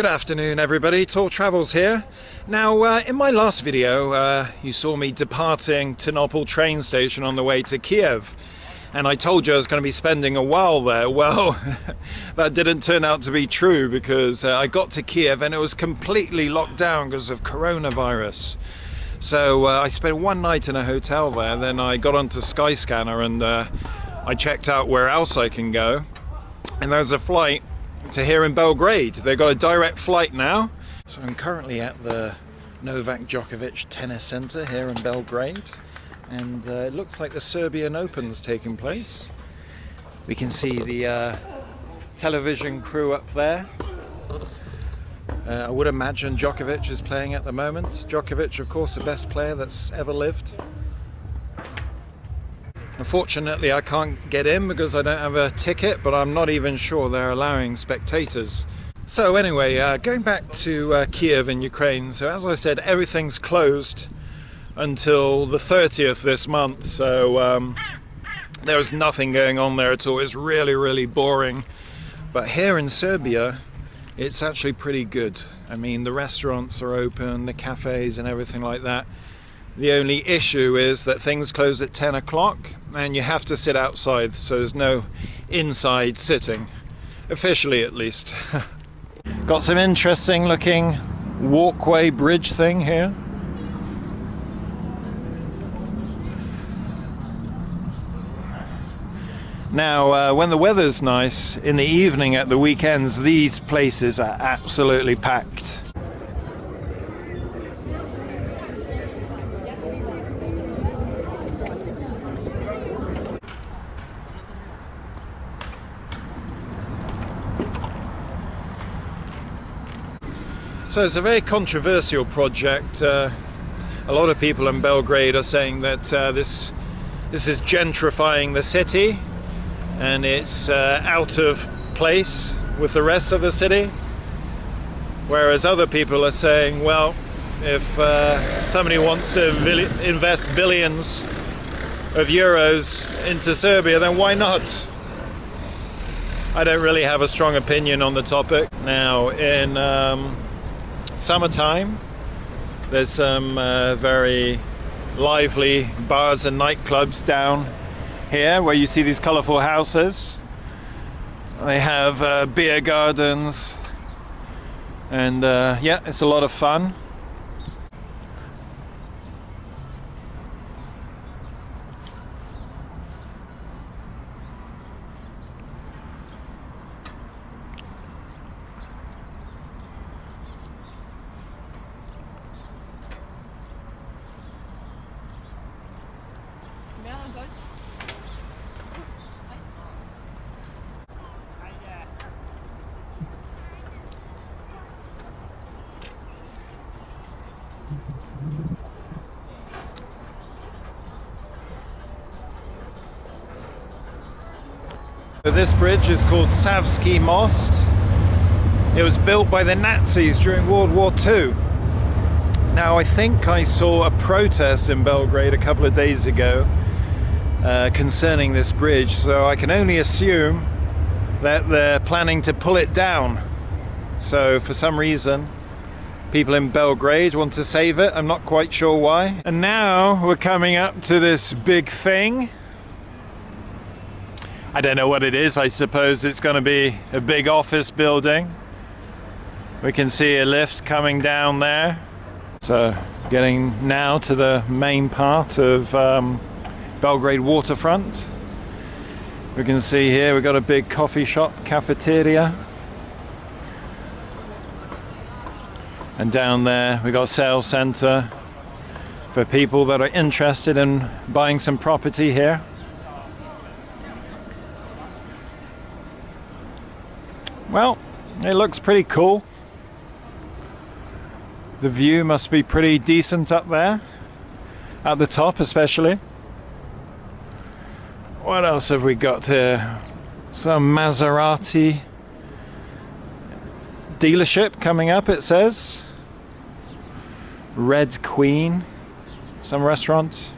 Good afternoon everybody, Tour Travels here. Now in my last video you saw me departing Ternopil train station on the way to Kiev, and I told you I was going to be spending a while there. Well, that didn't turn out to be true, because I got to Kiev and it was completely locked down because of coronavirus. So I spent one night in a hotel there, then I got onto Skyscanner and I checked out where else I can go, and there's a flight to here in Belgrade. They've got a direct flight now. So I'm currently at the Novak Djokovic Tennis Center here in Belgrade, and it looks like the Serbian Open's taking place. We can see the television crew up there. I would imagine Djokovic is playing at the moment. Djokovic, of course, the best player that's ever lived. Unfortunately, I can't get in because I don't have a ticket, but I'm not even sure they're allowing spectators. So anyway, going back to Kiev in Ukraine. So as I said, everything's closed until the 30th this month. So there's nothing going on there at all. It's really, really boring. But here in Serbia, it's actually pretty good. I mean, the restaurants are open, the cafes and everything like that. The only issue is that things close at 10 o'clock and you have to sit outside, so there's no inside sitting, officially at least. Got some interesting looking walkway bridge thing here. Now, when the weather's nice, in the evening at the weekends, these places are absolutely packed. So it's a very controversial project. A lot of people in Belgrade are saying that this is gentrifying the city, and it's out of place with the rest of the city. Whereas other people are saying, well, if somebody wants to invest billions of euros into Serbia, then why not? I don't really have a strong opinion on the topic. Now, in summertime, there's some very lively bars and nightclubs down here where you see these colourful houses. They have beer gardens, and yeah, it's a lot of fun. So this bridge is called Savski Most. It was built by the Nazis during World War II. Now, I think I saw a protest in Belgrade a couple of days ago concerning this bridge, so I can only assume that they're planning to pull it down. So for some reason, people in Belgrade want to save it. I'm not quite sure why. And now we're coming up to this big thing. I don't know what it is. I suppose it's going to be a big office building. We can see a lift coming down there. So getting now to the main part of Belgrade waterfront. We can see here we've got a big coffee shop, cafeteria. And down there we've got a sales center for people that are interested in buying some property here. Well, it looks pretty cool. The view must be pretty decent up there, at the top especially. What else have we got here? Some Maserati dealership coming up, it says. Red Queen, some restaurants.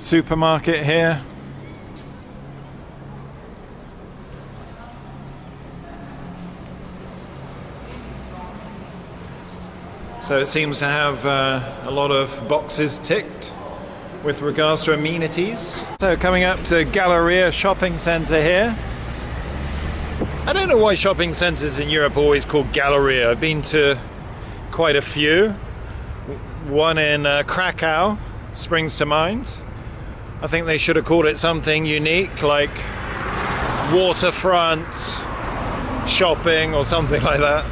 supermarket here. So it seems to have a lot of boxes ticked with regards to amenities. So coming up to Galleria shopping centre here. I don't know why shopping centres in Europe are always called Galleria. I've been to quite a few. One in Krakow springs to mind. I think they should have called it something unique like waterfront shopping or something like that.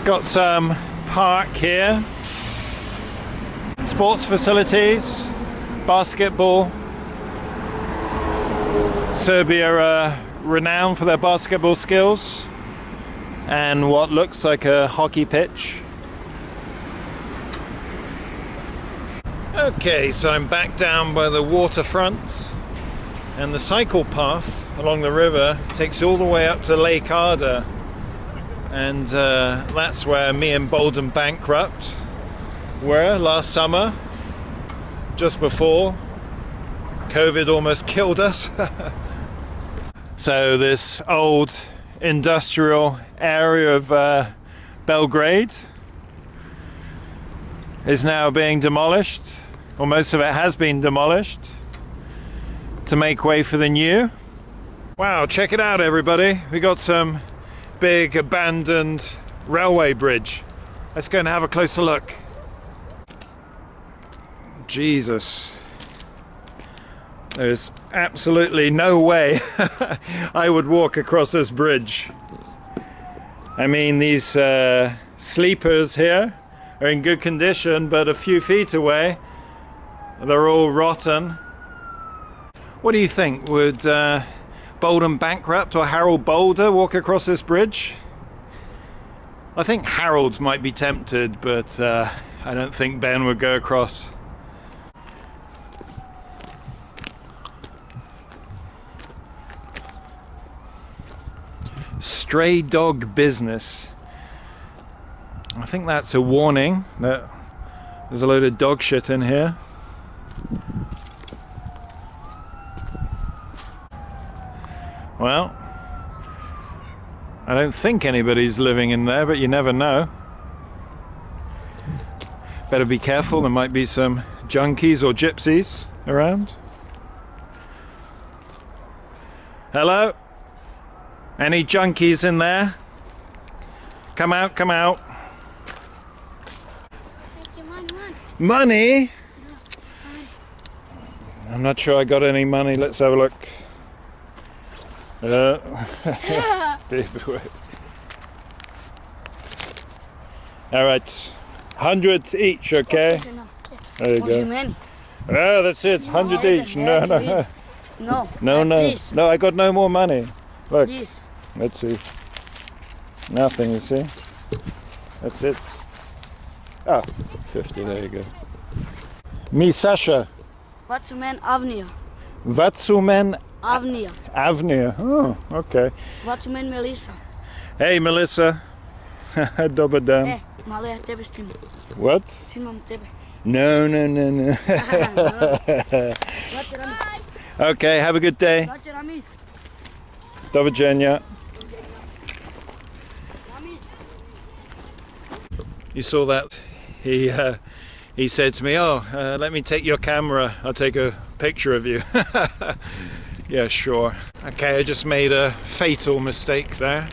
Got some park here. Sports facilities. Basketball. Serbia are renowned for their basketball skills, and what looks like a hockey pitch. Okay, so I'm back down by the waterfront, and the cycle path along the river takes you all the way up to Lake Arda, and that's where me and Bold and Bankrupt were last summer, just before COVID almost killed us. So this old industrial area of Belgrade is now being demolished, or most of it has been demolished, to make way for the new. Wow, check it out everybody. We got some big abandoned railway bridge. Let's go and have a closer look. Jesus. There's absolutely no way I would walk across this bridge. I mean, these sleepers here are in good condition, but a few feet away they're all rotten. What do you think? Would Bold and Bankrupt or Harold Boulder walk across this bridge? I think Harold might be tempted, but I don't think Ben would go across. Stray dog business. I think that's a warning that there's a load of dog shit in here. Well, I don't think anybody's living in there, but you never know. Better be careful, there might be some junkies or gypsies around. Hello? Any junkies in there? Come out, come out. Money? I'm not sure I got any money. Let's have a look. Alright, 100 each, okay? There you go. Oh, that's it, 100 each. No. No, I got no more money. Look, let's see. Nothing, you see? That's it. Ah, 50, there you go. Me, Sasha. Zemun Avnia. Zemun Avnia. Avnia. Oh, okay. Zemun Melissa. Hey, Melissa. Dobar dan. Hey, malo ja tebe snimam. What? Snimam tebe. No. Okay, have a good day. Dobar dzień. You saw that? He said to me, "Oh, let me take your camera. I'll take a picture of you." Yeah, sure. Okay, I just made a fatal mistake there.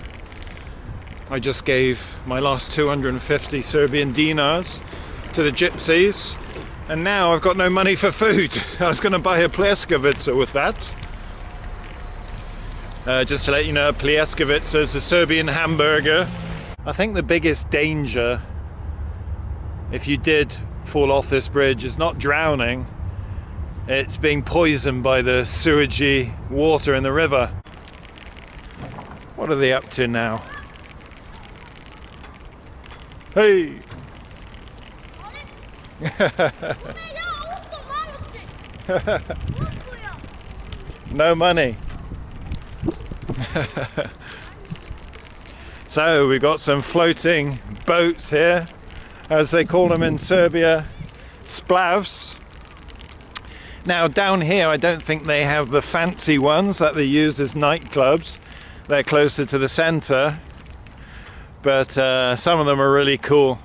I just gave my last 250 Serbian dinars to the gypsies, and now I've got no money for food. I was going to buy a pljeskavica with that. Just to let you know, pljeskavica is a Serbian hamburger. I think the biggest danger, if you did fall off this bridge, is not drowning, it's being poisoned by the sewagey water in the river. What are they up to now? Hey! No money. So we got some floating boats here, as they call them in Serbia, splavs. Now down here I don't think they have the fancy ones that they use as nightclubs. they're closer to the center, but some of them are really cool.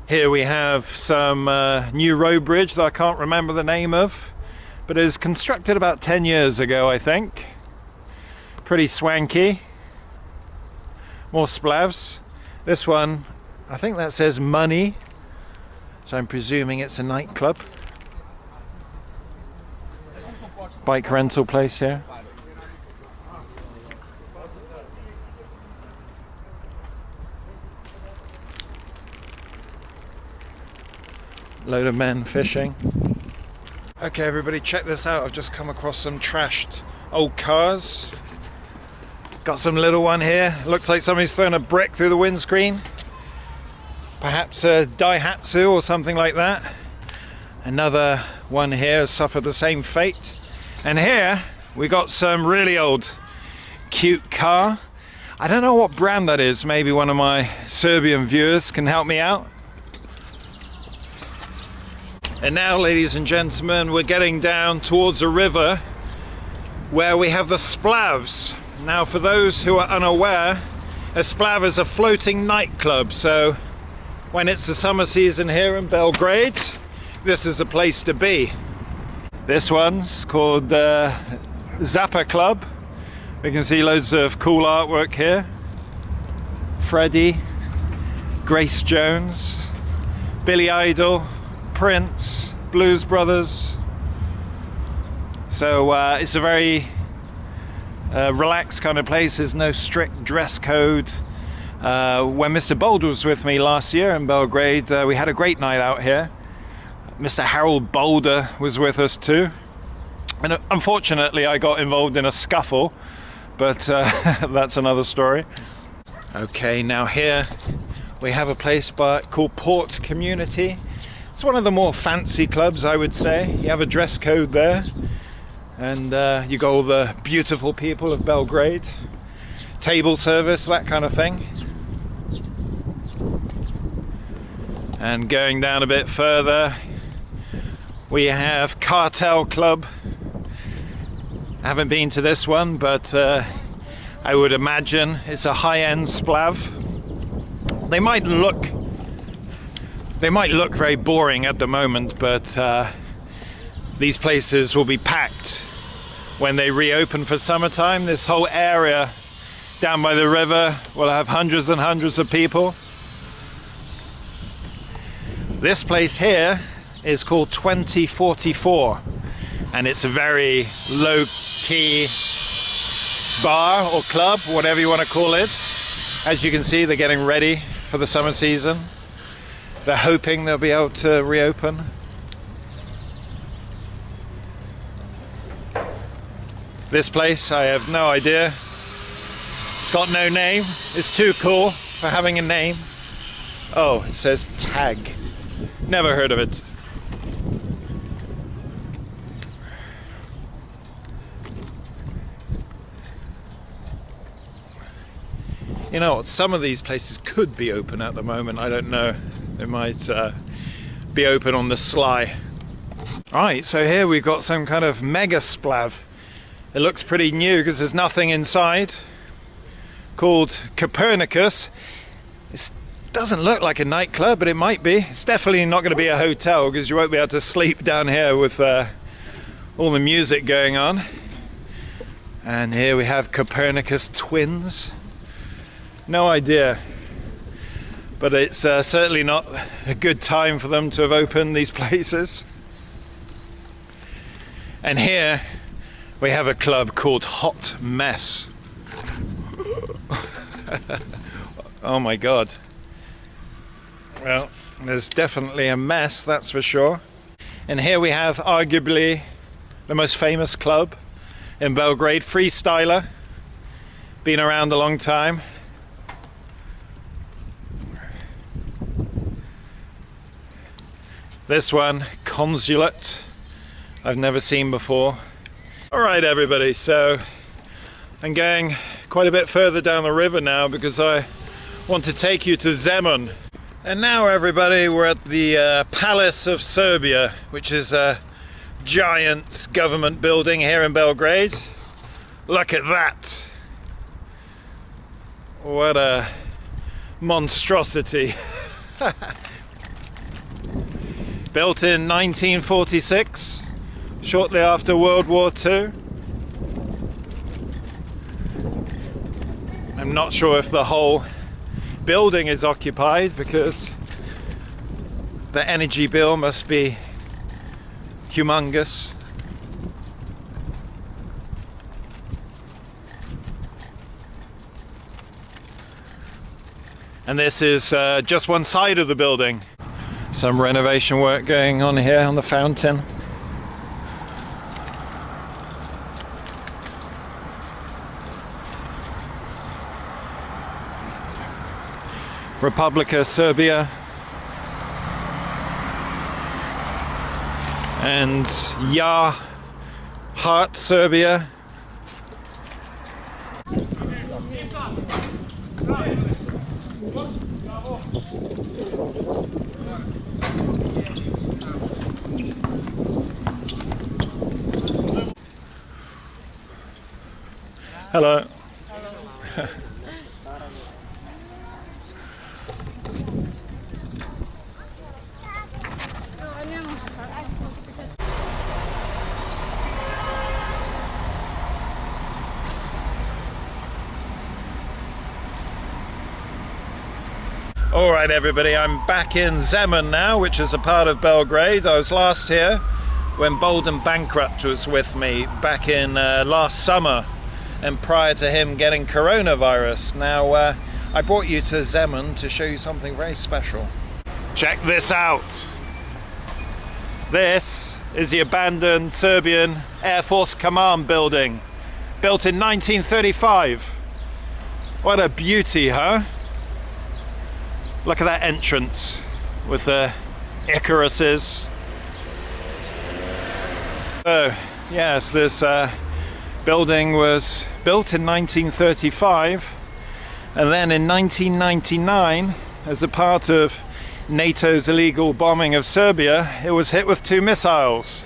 Here we have some new road bridge that I can't remember the name of, but it was constructed about 10 years ago, I think. Pretty swanky. More splavs. This one, I think that says money, so I'm presuming it's a nightclub. Bike rental place here. Load of men fishing. Okay everybody, check this out. I've just come across some trashed old cars. Got some little one here. Looks like somebody's thrown a brick through the windscreen. Perhaps a Daihatsu or something like that. Another one here has suffered the same fate. And here we got some really old cute car. I don't know what brand that is. Maybe one of my Serbian viewers can help me out. And now, ladies and gentlemen, we're getting down towards a river where we have the splavs. Now, for those who are unaware, a splav is a floating nightclub. So when it's the summer season here in Belgrade, this is a place to be. This one's called Zappa Club. We can see loads of cool artwork here. Freddie, Grace Jones, Billy Idol, Prince, Blues Brothers. So it's a very relaxed kind of place. There's no strict dress code. When Mr. Boulder was with me last year in Belgrade, we had a great night out here. Mr. Harold Boulder was with us too. And unfortunately I got involved in a scuffle, but that's another story. Okay, now here we have a place called Port Community. It's one of the more fancy clubs, I would say. You have a dress code there, and you got all the beautiful people of Belgrade. Table service, that kind of thing. And going down a bit further, we have Cartel Club. I haven't been to this one, but I would imagine it's a high-end splav. They might look very boring at the moment, but these places will be packed when they reopen for summertime. This whole area down by the river will have hundreds and hundreds of people. This place here is called 2044, and it's a very low-key bar or club, whatever you want to call it. As you can see, they're getting ready for the summer season. They're hoping they'll be able to reopen. This place, I have no idea. It's got no name. It's too cool for having a name. Oh, it says Tag. Never heard of it. You know what, some of these places could be open at the moment, I don't know. They might be open on the sly. Right, so here we've got some kind of mega splav. It looks pretty new because there's nothing inside. Called Copernicus. It doesn't look like a nightclub, but it might be. It's definitely not going to be a hotel because you won't be able to sleep down here with all the music going on. And here we have Copernicus twins. No idea, but it's certainly not a good time for them to have opened these places. And here we have a club called Hot Mess. Oh my god. Well, there's definitely a mess, that's for sure. And here we have arguably the most famous club in Belgrade, Freestyler. Been around a long time. This one, Consulate, I've never seen before. Alright everybody, so I'm going quite a bit further down the river now because I want to take you to Zemun. And now everybody, we're at the Palace of Serbia, which is a giant government building here in Belgrade. Look at that! What a monstrosity. Built in 1946, shortly after World War II. I'm not sure if the whole building is occupied because the energy bill must be humongous. And this is just one side of the building. Some renovation work going on here on the fountain. Republika Serbia and Ja Heart Serbia. Hello. All right, everybody, I'm back in Zemun now, which is a part of Belgrade. I was last here when Bolden Bankrupt was with me back in last summer, and prior to him getting coronavirus. Now, I brought you to Zemun to show you something very special. Check this out. This is the abandoned Serbian Air Force Command building, built in 1935. What a beauty, huh? Look at that entrance with the Icaruses. So, yes, this building was built in 1935, and then in 1999, as a part of NATO's illegal bombing of Serbia, it was hit with 2 missiles.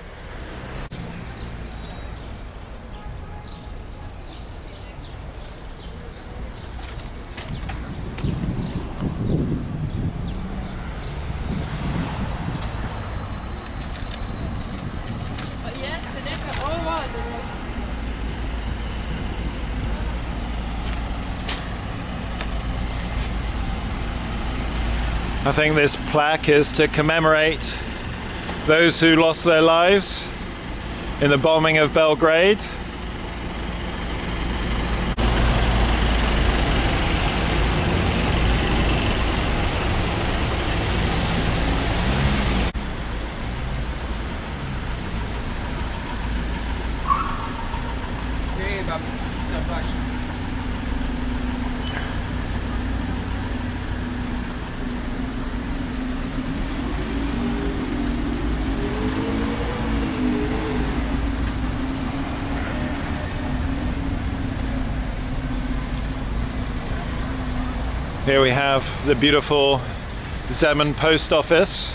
I think this plaque is to commemorate those who lost their lives in the bombing of Belgrade. Here we have the beautiful Zemun post office.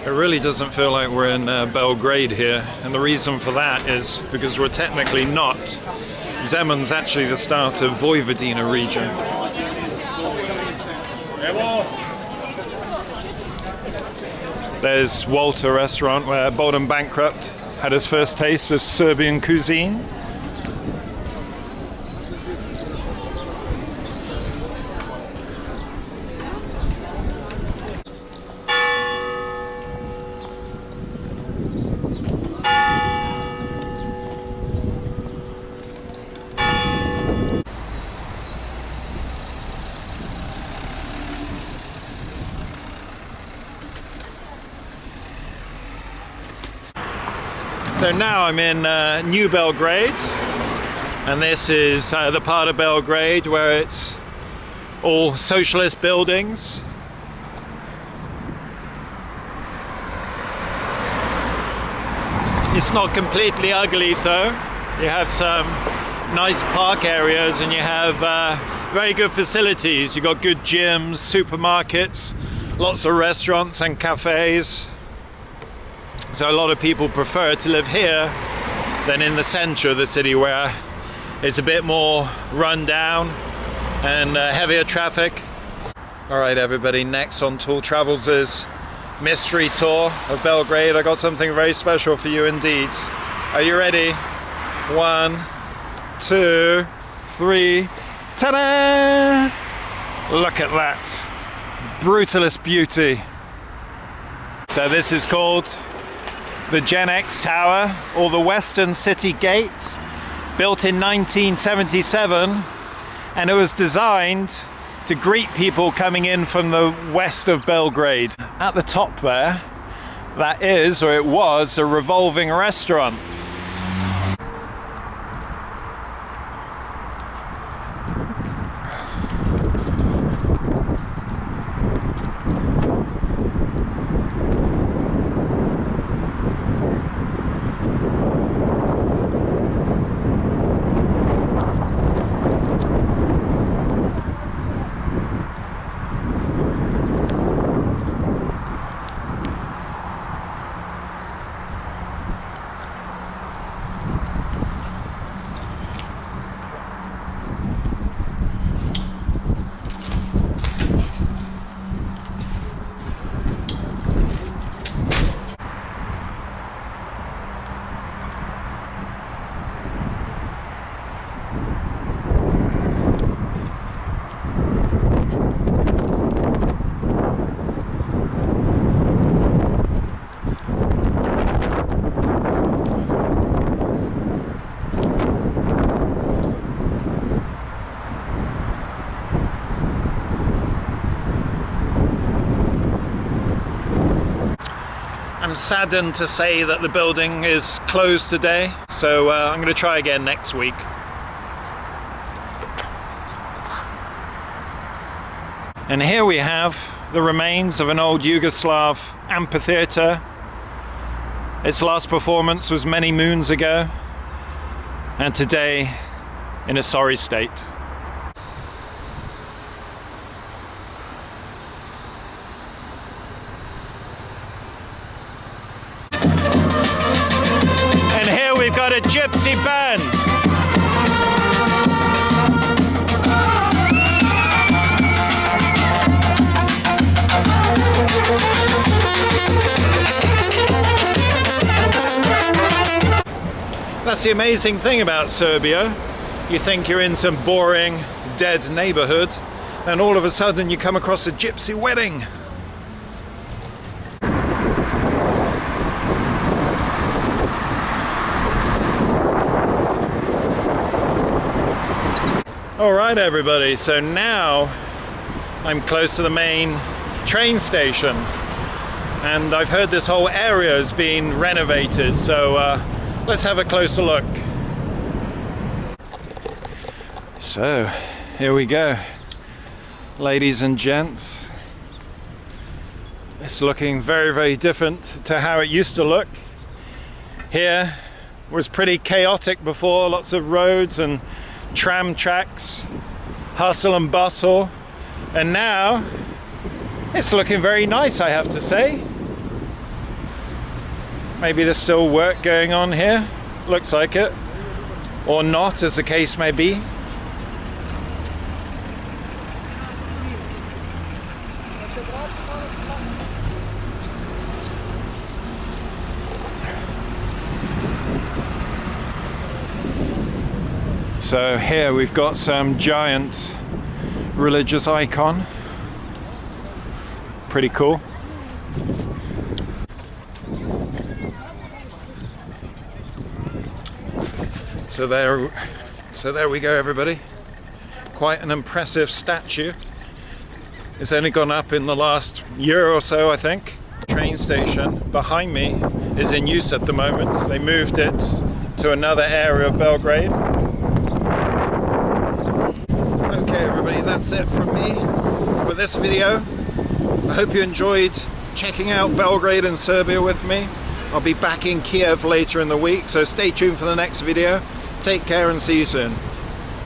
It really doesn't feel like we're in Belgrade here, and the reason for that is because we're technically not. Zemun's actually the start of Vojvodina region. There's Walter restaurant where Bolden Bankrupt had his first taste of Serbian cuisine. So now I'm in New Belgrade, and this is the part of Belgrade where it's all socialist buildings. It's not completely ugly though. You have some nice park areas, and you have Very good facilities. You've got good gyms, supermarkets, lots of restaurants and cafes. So a lot of people prefer to live here than in the center of the city, where it's a bit more run down and heavier traffic. All right, everybody, next on Tool Travels' mystery tour of Belgrade. I got something very special for you indeed. Are you ready? 1, 2, 3. Ta-da! Look at that brutalist beauty. So this is called the Gen X Tower, or the Western City Gate, built in 1977, and it was designed to greet people coming in from the west of Belgrade. At the top there, that is, or it was, a revolving restaurant. I'm saddened to say that the building is closed today, so I'm going to try again next week. And here we have the remains of an old Yugoslav amphitheatre. Its last performance was many moons ago, and today in a sorry state. We've got a gypsy band. That's the amazing thing about Serbia. You think you're in some boring, dead neighborhood, and all of a sudden you come across a gypsy wedding. All right, everybody, so now I'm close to the main train station, and I've heard this whole area has been renovated, so let's have a closer look. So here we go, ladies and gents. It's looking very, very different to how it used to look. Here was pretty chaotic before, lots of roads and tram tracks, hustle and bustle, and now it's looking very nice, I have to say. Maybe there's still work going on here, looks like it, or not, as the case may be. So here we've got some giant religious icon. Pretty cool. So there we go, everybody. Quite an impressive statue. It's only gone up in the last year or so, I think. Train station behind me is in use at the moment. They moved it to another area of Belgrade. Okay, everybody, that's it from me for this video. I hope you enjoyed checking out Belgrade and Serbia with me. I'll be back in Kiev later in the week, so stay tuned for the next video. Take care and see you soon.